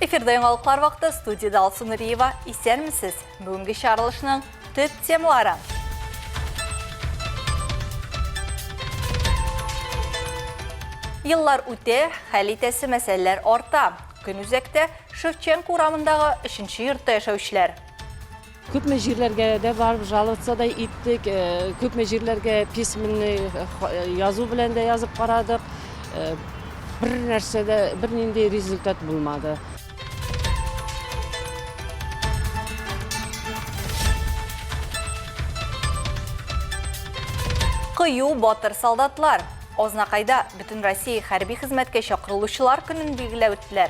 Эфирде яңалыклар вакыты студияда Алсу Нуриева. Исәнмесез? Бүгенге чыгарылышның төп темалары. Еллар үтә, хәл итәсе мәсьәләләр арта. Көн үзәктә Шевченко урамындагы 3-нче йортта яшәүчеләр. Күпме җирләргә дә барып жаловаться да иттек, күпме җирләргә письменный язу белән дә язып карадык. Бер нәрсәдә бер нинди результат булмады. Кыю батыр солдатлар. Ознакайда бүтән Россия хәрби хезмәткә чакырылучылар көнен билгеләп үттеләр.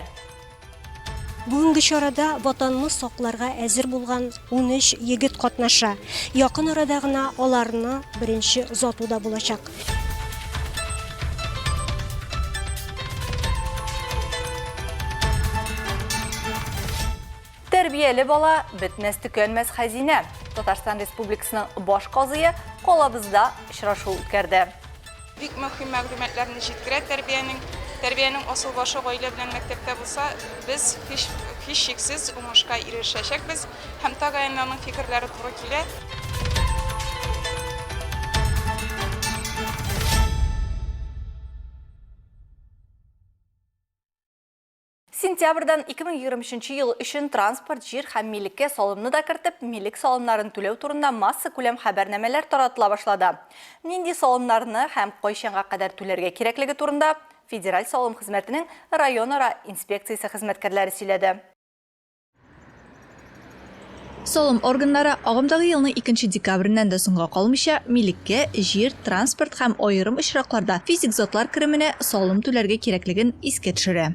Бүгенге чарада ватанны сакларга әзер булган 13 егет катнаша. Якын арада гына аларны беренче озатуда булачак. Тәрбияле бала бетмәс төкәнмәс хәзинә. Татарстан Республикасының баш казые калабызда очрашу үткәрде. Бик мөһим мәгълүматларны җиткерә тәрбиянең асыл башы гаилә белән мәктәптә булса, без һич шиксез уңышка ирешәчәкбез һәм тагыйннарның фикерләре туры килә. Сентябрьдән 2023 ел өчен транспорт, җир һәм милеккә салымны да кертеп, милек салымнарын түләү турында масса күләм хәбәрнамәләр таратыла башлады. Нинди салымнарны һәм кайчанга кадәр түләргә кирәклеге турында Федераль салым хезмәтенең районара инспекциясе хезмәткәрләре сөйләде. Салым органнары агымдагы елның 2 декабреннән дә соңга калмыйча милеккә, җир, транспорт һәм аерым очракларда физик затлар кеременә салым түләргә кирәклеген искә төшерә.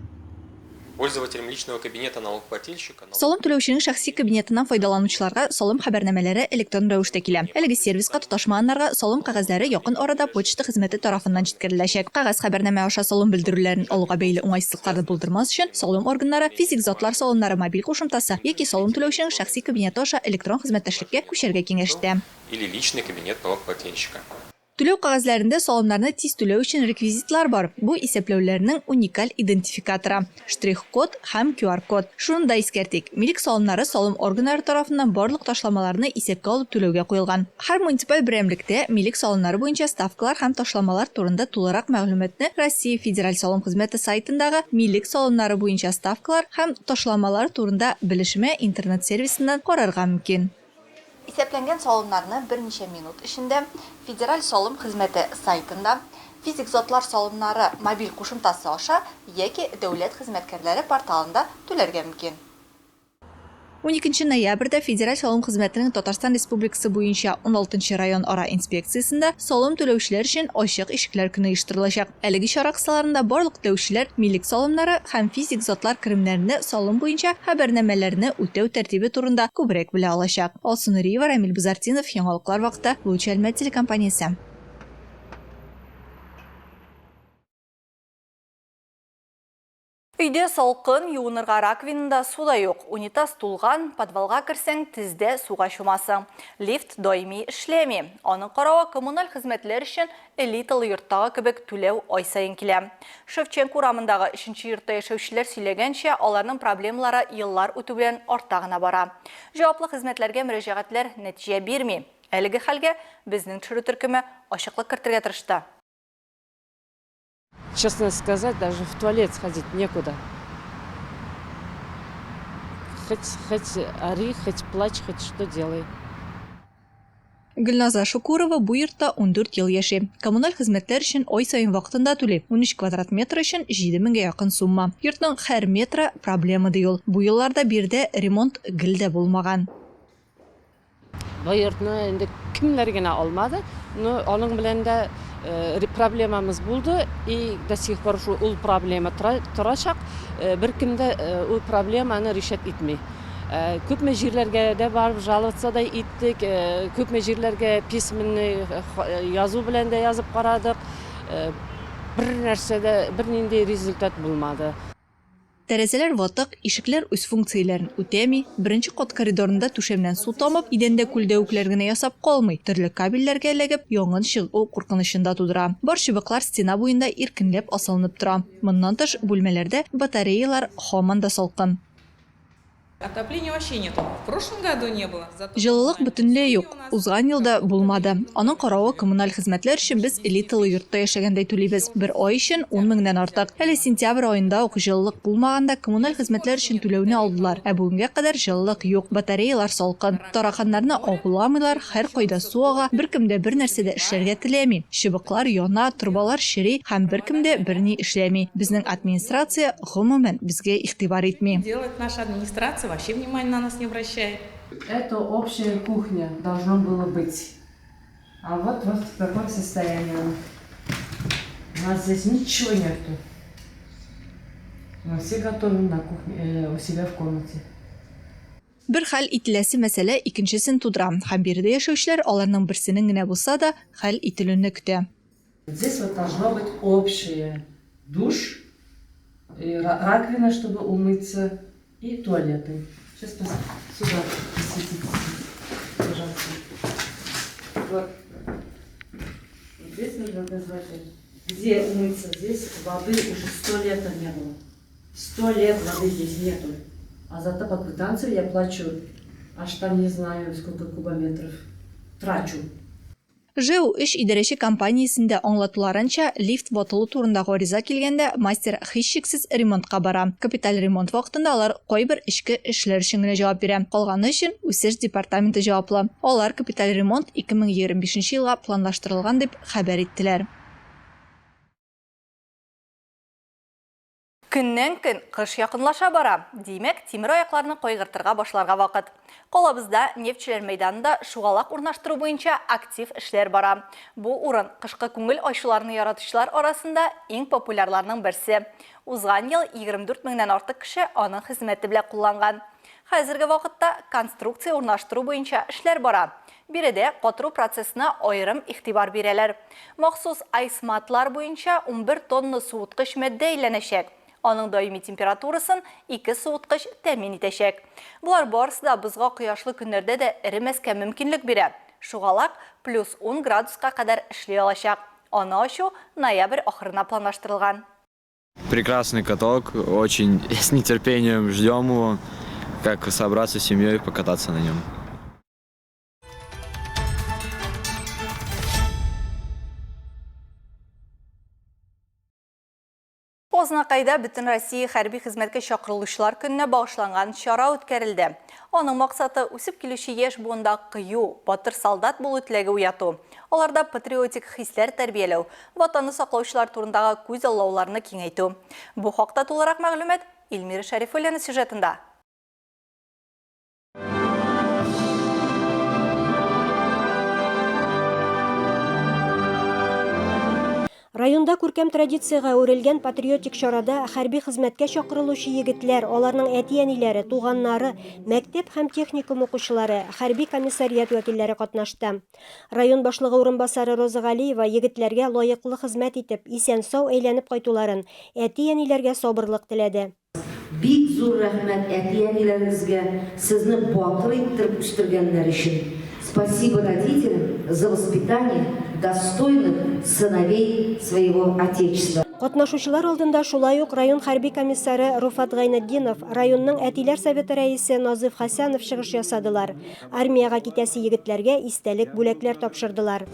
Пользователям личного кабинета налогоплательщика. Салым түләүченең шәхси кабинетыннан файдаланучыларга салым хәбәрнамәләре электрон рәвештә килә. Әлеге сервиска тоташмаганнарга салым кәгазьләре якын арада почта хезмәте тарафыннан җиткереләчәк. Кәгазь хәбәрнамә аша салым белдерүләрен алуга бәйле уңайсызлыкларны булдырмас өчен салым органнары физик затлар салымнары мобиль кушымтасы яки салым түләүченең шәхси кабинеты аша электрон хезмәттәшлеккә күчәргә киңәш итә. Или личный кабинет налогоплательщика. Түләү кәгазьләрендә салымнарны тиз түләү өчен реквизитлар бар. Бу исәпләүләрнең уникаль идентификаторы, штрих-код һәм QR-код. Шуны да искәртик. Милек салымнары салым органнары тарафыннан барлык ташламаларны исәпкә алып түләүгә куелган. Һәр муниципаль берәмлектә милек салымнары буенча ставкалар һәм ташламалар турында тулырак мәгълүматны Россия Федераль салым хезмәте сайтындагы милек салымнары буенча ставкалар һәм ташламалар турында белешмә интернет-сервисыннан карарга мөмкин. Исәпләнгән салымнарны берничә минут эчендә Федераль салым хезмәте сайтында физик затлар салымнары мобиль кушымтасы аша яки дәүләт хезмәткәрләре порталында түләргә мөмкин. 12 ноябрьдә Федераль салым хезмәтенең Татарстан Республикасы буенча 16 район ара инспекциясендә салым түләүчеләр өчен ачык ишекләр көне оештырылачак. Әлеге чара кысаларында барлык түләүчеләр милек салымнары һәм физик затлар керемнәрне салым буенча хәбәрнамәләрне үтәү тәртибе турында күбрәк белә алачак. Алсу Нуриева, Рамил Бузартинов, яңалыклар вакыты, Лучи Әлмәт телекомпаниясе. Өйдә салкын, юынырга раковинада суда юк. Унитаз тулган, подвалга керсәң, тиздә суга чумасың. Лифт даими эшләми. Аның каравы коммуналь хезмәтләр өчен элиталы йорттагы кебек түләү ай саен килә. Шевченко урамындагы 3-нче йортта яшәүчеләр сөйләгәнчә, аларның проблемалары еллар үтү белән арта гына бара. Җаваплы хезмәтләргә мөрәҗәгатьләр нәтиҗә бирми. Әлеге хәлгә безнең төшерү төркеме ачыклык кертергә тырышты. Честно сказать, даже в туалет сходить некуда. Хоть ори, хоть плачь, хоть что делай. Гөлназа Шукурова бу йортта 14 ел яши. Коммуналь хезмәтләр өчен ай саен вакытында түли. 13 квадрат метр өчен 7000-гә якын сумма. Йортның һәр метры проблема ди ул. Бу елларда бирдә ремонт гел дә булмаган. Бу йортны инде кемнәр генә алмады, но аның белән дә проблемамыз булды и до сих пор ул проблема торачак. Беркем дә ул проблеманы решать итми. Күпме җирләргә дә барып жаловаться да иттек, күпме җирләргә письменный язу белән дә язып карадык. Бер нәрсәдә бер нинди результат булмады. Тәрәзәләр ватык, ишекләр үз функцияләрен үтәми, беренче кат коридорында түшәмнән су тамып, идәндә күлдәүкләр генә ясап калмый, төрле кабельләргә эләгеп, янгын чыгу куркынычын да тудыра. Бар чыбыклар стена буенда иркенләп асылынып тора. Моннан тыш, бүлмәләрдә батареялар һаман да салкын. Отопления вообще нету. В прошлом году не было. Жылылык бөтенләй юк. Узган елда булмады. Аның каравы коммуналь хезмәтләр өчен без элиталы йортта яшәгәндәй түлибез. Бер ай өчен 10 меңнән артык. Әле сентябрь аенда ук җылылык булмаганда коммуналь хезмәтләр өчен түләүне алдылар. Ә бүгенгә кадәр җылылык юк. Батареялар салкын. Тараканнарны агуламыйлар, һәр кайда су ага, беркемдә бер нәрсәдә эшләргә теләми. Чыбыклар яна, трубалар чери һәм беркемдә берни эшләми. Безнең администрация гомумән безгә игътибар итми. Делает наша администрация, вообще внимания на нас не обращает. Это общая кухня должно было быть. А вот в таком состоянии. У нас здесь ничего нету. Мы все готовим на кухне, у себя в комнате. Бер хәл ителәсе мәсьәлә икенчесен тудыра. Һәм биредә яшәүчеләр аларның берсенең генә булса да хәл ителүне көтә. Здесь вот должно быть общее душ, и раковина, чтобы умыться, и туалеты. Сейчас сюда посветите, пожалуйста. Вот. Здесь нужно назвать, где умыться. Здесь воды уже 100 лет не было. 100 лет воды здесь нету. А зато по квитанции я плачу аж там не знаю сколько кубометров. Трачу. ЖЭУ эш идарәче компаниясендә аңлатуларынча, лифт ватылу турындагы ариза килгәндә мастер һичшиксез ремонтка бара. Капиталь ремонт вакытында алар кайбер эчке эшләр өчен генә җавап бирә. Калганы өчен үсеш департаменты җаваплы. Алар капиталь ремонт 2025 елга планлаштырылган дип хәбәр иттеләр. Көннән-көн кыш якынлаша бара. Димәк, тимер аякларны кайгыртырга башларга вакыт. Колабызда нефтчеләр мәйданында шугалак урнаштыру буенча актив эшләр бара. Бу урын кышкы күңел ачуларны яратучылар арасында иң популярларның берсе. Узган ел 24 меңнән артык кеше аның хезмәте белән кулланган. Хәзерге вакытта конструкция урнаштыру буенча эшләр бара. Биредә катыру процессына аерым игътибар бирәләр. Махсус айсматлар буенча 11 тонна суыткыч мәддә әйләнәчәк. Аның даими температурасын 2 суыткыч тәэмин итәчәк. Булар барысы да бызга кояшлы көннәрдә дә эремәскә мөмкинлек бирә. Шугалак плюс 10 градуска кадәр эшли алачак. Аны ачу ноябрь ахырына планлаштырылган. Прекрасный каток, очень с нетерпением ждем его, как собраться с семьей и покататься на нем. Ознакайда бөтен Россия хәрби хезмәткә чакырылучылар көненә багышланган чара үткәрелде. Аның максаты үсеп килүче яшь буында кыю, батыр солдат булу теләге уяту. Аларда патриотик хисләр тәрбияләү, ватанны саклаучылар турындагы күз аллауларны киңәйтү. Бу хакта тулырак мәгълүмат Илмира Шәрифуллина сюжетында. Районда күркәм традицияга үрелгән патриотик чарада хәрби хезмәткә чакырылучы егетләр, аларның әти-әниләре, туганнары, мәктәп һәм техникум укучылары, хәрби комиссариат вәкилләре катнашты. Район башлыгы урынбасары Роза Галиева егетләргә лаеклы хезмәт итеп, исән-сау әйләнеп кайтуларын, әти-әниләргә сабырлык теләде. Бик зур рәхмәт әти-әниләрегезгә, сезне батыр иттереп үстергәннәр өчен. Спасибо родителям за воспитание достойных сыновей своего Отечества. Катнашучылар алдында шулай ук район хәрби комиссары Руфат Гайнетдинов, районның әтиләр советы рәисе Назыф Хәсәнов чыгыш ясадылар. Армияга китәсе егетләргә истәлек бүләкләр тапшырдылар.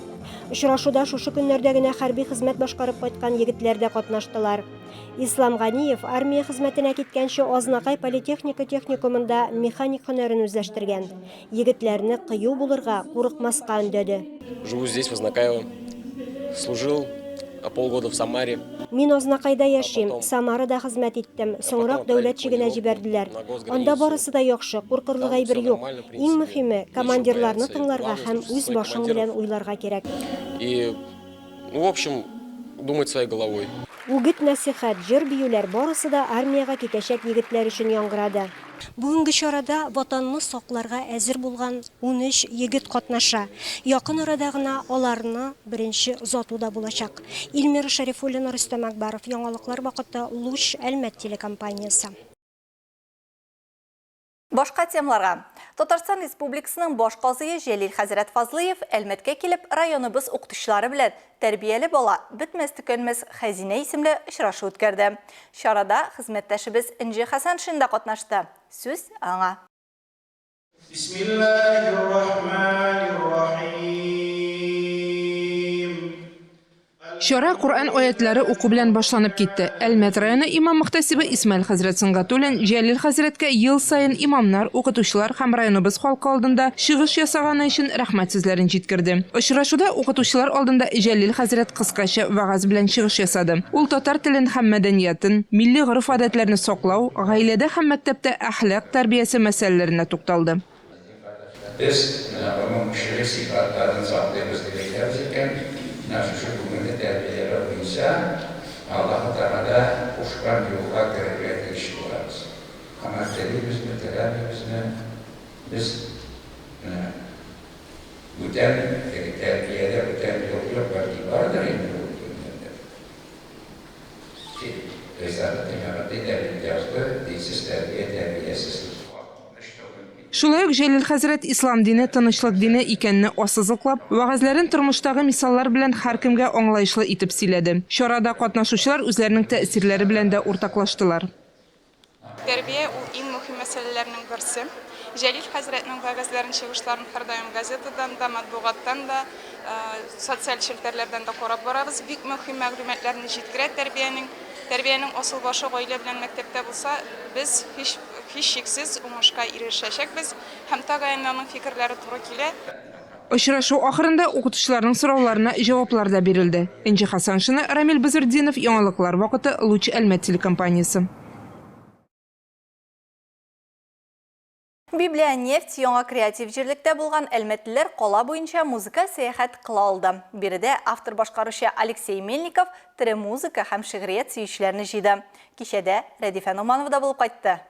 Очрашуда шушы көннәрдә генә хәрби хезмәт башкарып кайткан егетләр дә катнаштылар. Ислам Ганиев армия хезмәтенә киткәнче Азнакай политехника техникумында механик һөнәрен үзләштергән. Егетләрне кыю булырга, курыкмаска өндәде. Живу здесь, в Азнакаево. Служил полгода в Самаре. Мин Азнакайда яшим, Самарада хезмәт иттем. Соңрак дәүләт чигенә җибәрделәр. Анда барысы да яхшы, куркырлык әйбер юк. Иң мөһиме, командирларны тыңларга һәм үз башың белән уйларга кирәк. И, в общем, думать своей головой. Үгет насихат, җыр биюләр барысы да армияга китәчәк егетләр өчен яңгырады. Бүгенге чарада ватанны сакларга әзер булган 13 егет катнаша. Якын арада гына аларны беренче озатуда булачак. Илмира Шәрифуллина, Рөстәм Акбаров, яңалыклар вакыты Луч Әлмәт телекомпаниясе. Башка темаларга. Татарстан Республикасының баш казые Җәлил хәзрәт Фазлыев Әлмәткә килеп районыбыз укытучылары белән тәрбияле бала бетмәс төкәнмәс хәзинә исемле очрашу үткәрде. Чарада хезмәттәшебез Инҗи Хәсән шунда катнашты. Сүз аңа. Шара Кур'ан аятлары уку белән башланып китте. Әлмәт районы имам мөхтәсибе Исмаил хәзрәт Сыңгатуллин Җәлил хәзрәткә ел сайын имамнар, укытучылар һәм районыбыз халкы алдында чыгыш ясаганы өчен рәхмәт сүзләрен җиткерде. Очрашуда укытучылар алдында Җәлил хәзрәт кыскача вагаз белән чыгыш ясады. Ул татар телен һәм мәдәниятен, милли гореф-гадәтләрне саклау, гаиләдә һәм мәктәптә әхлак тәрбиясе мәсьәләләренә тукталды. Нашу шукумны тәрбияләре буенча Аллаһ Тәгалә кушкан юлга керергә тиеш булабыз. Хәмәтлебезне, тәрбиябезне без бүтән тәрбиядә бүтән юл бардыр инде бу дөньяда. Ризалык тәмәгатә тәрбияләре дисез тәрбиясез. Шулай ук Җәлил хәзрәт ислам дине тынычлык дине икәнне ассызыклап, вагазларын тормыштагы мисаллар белән һәркемгә аңлаешлы итеп сөйләде. Чарада катнашучылар үзләренең тәэсирләре белән дә уртаклаштылар. Тәрбия ул иң мөһим мәсьәләләрнең берсе. Җәлил хәзрәтнең вагазларын чыгышларын һәрдаим газетадан да, матбугаттан да, социаль челтәрләрдән дә карап барабыз. Бик мөһим мәгълүматларны җиткерә тәрбиянең асыл башы гаилә белән мәктәптә булса, без һич шиксез уңышка ирешәчәкбез һәм тагынаның фикерләре туры килә. Очрашу ахырында укытучыларның сорауларына җаваплар да бирелде. Инҗи Хәсән шуны Рамил Базырдинов, яңалыклар вакыты, Луч Әлмәт телекомпаниясе. Библия нефть яңа креатив җирлектә булган әлмәтлеләр кала буенча музыка сәяхәт кыла алды. Биредә автор башкаручы Алексей Мельников тере музыка һәм шигърият сөючеләрне җыйды. Кичәдә Рәдифә Нуманова да булып кайтты.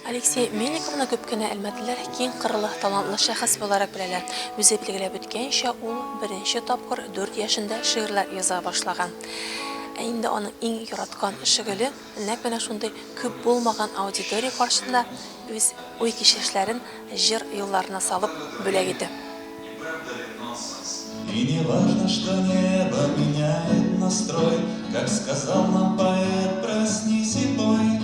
Алексей Мельниковны күп кенә әлмәтлеләр киң кырлы, талантлы шәхес буларак беләләр. Үзе билгеләп үткәнчә, ул беренче тапкыр 4 яшендә шигырьләр яза башлаган. Инде аның иң яраткан шигыле нәкъ менә шундый күп булмаган аудитория каршында үз уй кичерешләрен җыр юлларына салып бүләк итә. И не важно, что небо меняет настрой, как сказал нам поэт, проснись и пой.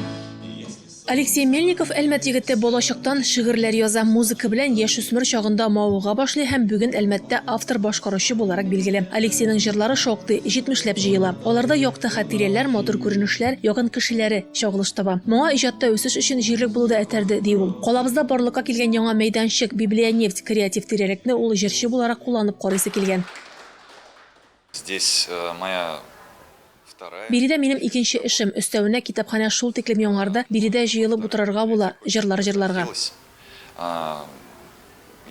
Алексей Мельников Әлмәт егете балачактан шигырьләр яза, музыка белән яшүсмер чагында мавыга башлый һәм бүген Әлмәттә автор башкаручы буларак билгеле. Алексейның җырлары шактый 70ләп җыела. Аларда якты хатирәләр, матур күренешләр, якын кешеләре чагылыш таба. Моңа иҗатта үсеш өчен җирлек булуда әтәрде ди ул. Калабызда барлыкка килгән яңа мәйданчык Библия нефть креатив тирәлекне ул җырчы буларак кулланып карыйсы килгән. Здесь моя Биредә минем икенче эшем, өстәвенә китапханә шул тиклем яңарды, биредә җыелып утырырга була, җырларга.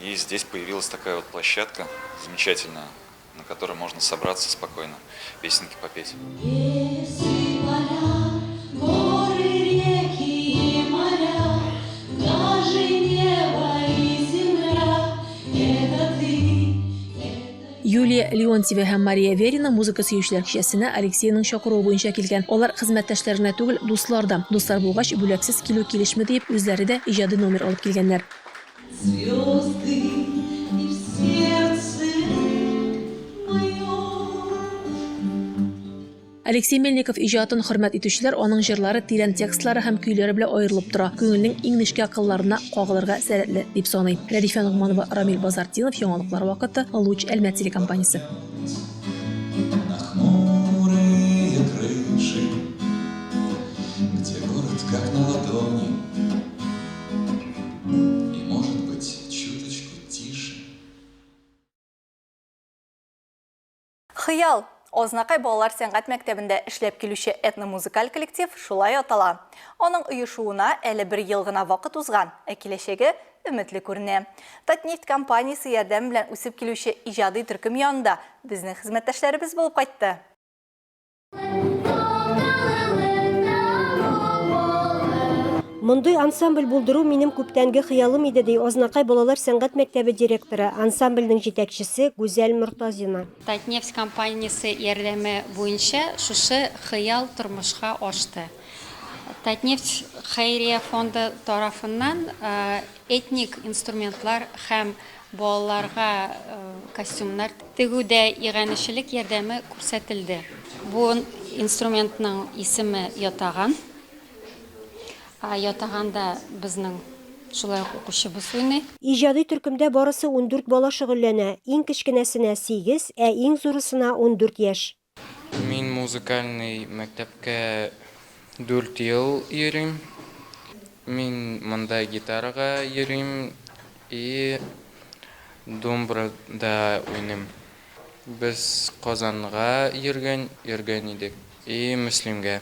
И здесь появилась такая вот площадка замечательная, на которой можно собраться спокойно, песенки попеть. Юлия Леонтьева һәм Мария Верина музыка сөючеләр кичәсенә Алексейның чакыруы буенча килгән. Алар хезмәттәшләренә түгел, дуслар да. Дуслар булгач, бүләксез килү килешме дип, үзләре дә иҗади номер алып килгәннәр. Алексей Мельников иҗатын хөрмәт итүчеләр аның җырлары, тирән текстлары һәм көйләре белән аерылып тора. Күңелнең иң нечкә кылларына кагылырга сәләтле дип саный. Рәдифә Нугманова, Рамил Базардинов, яңалыклар вакыты, Луч Әлмәт телекомпаниясе. Где город как на ладони, и может быть чуточку тише. Хыял. Ознакай балалар сәнгать мәктәбендә эшләп килүче этно-музыкаль коллектив шулай атала. Аның оешуына әле 1 ел гына вакыт узган, ә киләчәге өметле күренә. Татнефть компаниясе ярдәм белән үсеп килүче иҗади төркем янында безнең хезмәттәшләребез булып кайтты. Мондый ансамбль булдыру минем күптәнге хыялым иде, ди Ознакай балалар сәнгать мәктәбе директоры, ансамбльнең җитәкчесе Гүзәл Муртазина. Татнефть компаниясе ярдәме буенча шушы хыял тормышка ашты. Татнефть Хайрия фонды тарафынан этник инструментлар һәм балаларга костюмнар тегүдә иганәчелек ярдәме күрсәтелде. Бу инструментның исеме ятаган. Ятаганда безнең шулай укучыбыз уйный. Иҗади төркемдә барысы 14 бала шөгыльләнә. Иң кечкенәсенә 8, ә иң зурысына 14 яшь. Мин музыкальный мәктәпкә 4 ел йөрим. Мин монда гитарага йөрим и думбрада уйныйм. Без Казанга йөргән идек и Мөслимгә.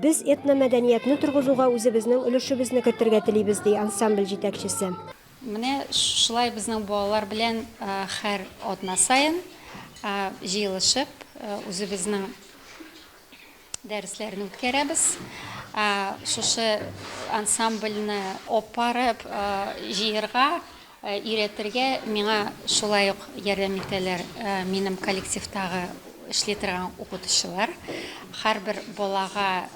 Без этномәдәниятне торгызуга үзебезнең өлешебезне кертергә телибез, ди ансамбль җитәкчесе. Менә шулай безнең балалар белән һәр атна сайын җыелышып, үзебезнең дәресләрне үткәрәбез. Шушы ансамбльне опарып, җыярга, өйрәтергә миңа шулай ук ярдәм итәләр минем коллективтагы эшли торган укытучылар. Һәрбер балага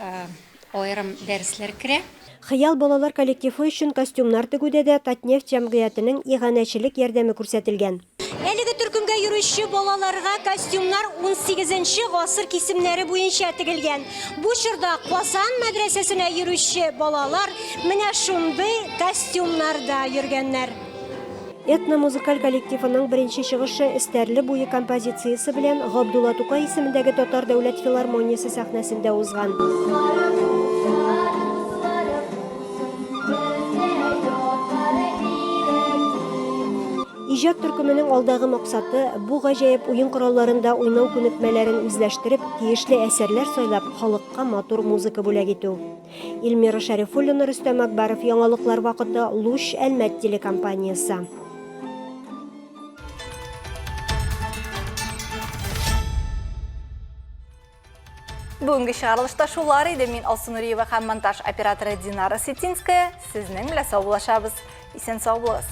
аерым дәресләр керә. Хыял балалар коллективы өчен костюмнар тегүдә дә Татнефть җәмгыятенең иганәчелек ярдәме күрсәтелгән. Әлеге төркемгә йөрүче балаларга костюмнар 18-нче гасыр кисемнәре буенча тегелгән. Бу чорда Казан мәдрәсәсенә йөрүче балалар менә шундый костюмнарда йөргәннәр. Этно-музыкаль коллективының беренче чыгышы эстәрле буе композициясе белән Габдулла Тукай исемендәге Татар дәүләт филармониясе сәхнәсендә узган. Иҗат төркеменең алдагы максаты бу гаҗәеп уен коралларында уйнау күнекмәләрен үзләштереп, тиешле әсәрләр сайлап, халыкка матур музыка бүләк итү. Илмира Шәрифуллина, Рөстәм Акбаров, Яңалыклар вакыты, Луш Әлмәт телекомпаниясе. Бүгінгі шығарылышта шулар иде. Мин Алсу Нуриева һәм монтаж операторы Динара Сетинская. Сезнең белән сау булашабыз. Исән сау булыгыз.